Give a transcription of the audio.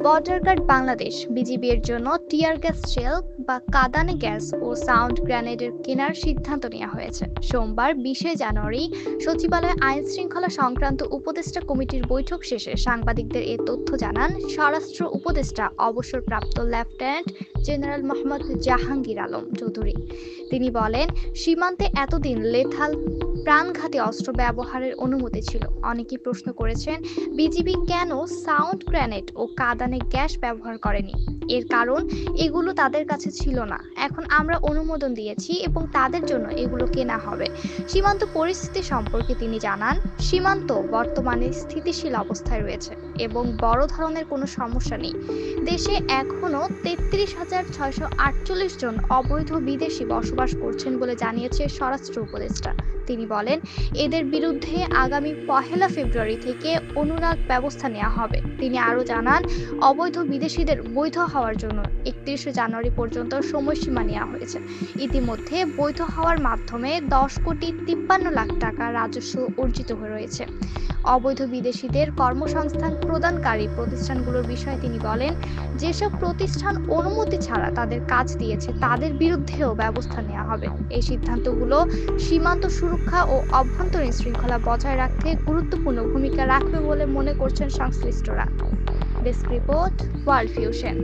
Border guard Bangladesh BGB এর জন্য tear gas shell বা কাঁদানে গ্যাস ও সাউন্ড গ্রেনেডের কেনার সিদ্ধান্ত নেওয়া হয়েছে। সোমবার 20শে জানুয়ারি সচিবালয়ে আইন শৃঙ্খলা সংক্রান্ত উপদেষ্টা কমিটির বৈঠক শেষে সাংবাদিকদের এ তথ্য জানান স্বরাষ্ট্র উপদেষ্টা অবসরপ্রাপ্ত লেফটেন্যান্ট জেনারেল মোহাম্মদ জাহাঙ্গীর আলম চৌধুরী। তিনি বলেন, সীমান্তে এতদিন লেথাল প্রাণঘাতী অস্ত্র ব্যবহারের অনুমতি ছিল। অনেকেই প্রশ্ন করেছেন, বিজিবি কেন সাউন্ড গ্রেনেড ও কাঁদানে গ্যাস ব্যবহার করেনি। এর কারণ, এগুলো তাদের কাছে ছিল না। এখন আমরা অনুমোদন দিয়েছি এবং তাদের জন্য এগুলো কেনা হবে। সীমান্ত পরিস্থিতি সম্পর্কে তিনি জানান, সীমান্ত বর্তমানে স্থিতিশীল অবস্থায় রয়েছে এবং বড় ধরনের কোনো সমস্যা নেই। দেশে এখনও 33,648 জন অবৈধ বিদেশি বসবাস করছেন বলে জানিয়েছে স্বরাষ্ট্র উপদেষ্টা। তিনি বলেন, এদের বিরুদ্ধে আগামী 1 ফেব্রুয়ারি থেকে অনুরাগ ব্যবস্থা নেওয়া হবে। তিনি আরও জানান, অবৈধ বিদেশিদের বৈধ হওয়ার জন্য 31শে জানুয়ারি পর্যন্ত সময়সীমা নেওয়া হয়েছে। ইতিমধ্যে বৈধ হওয়ার মাধ্যমে 10,53,লাখ টাকা রাজস্ব অর্জিত হয়ে রয়েছে। অবৈধ বিদেশিদের কর্মসংস্থান প্রদানকারী প্রতিষ্ঠানগুলোর বিষয়ে তিনি বলেন, যেসব প্রতিষ্ঠান অনুমতি ছাড়া তাদের কাজ দিয়েছে তাদের বিরুদ্ধেও ব্যবস্থা নেওয়া হবে। এই সিদ্ধান্তগুলো সীমান্ত সুরক্ষা ও অভ্যন্তরীণ শৃঙ্খলা বজায় রাখতে গুরুত্বপূর্ণ ভূমিকা রাখবে বলে মনে করছেন সংশ্লিষ্টরা। Desk report, world ভিউশন।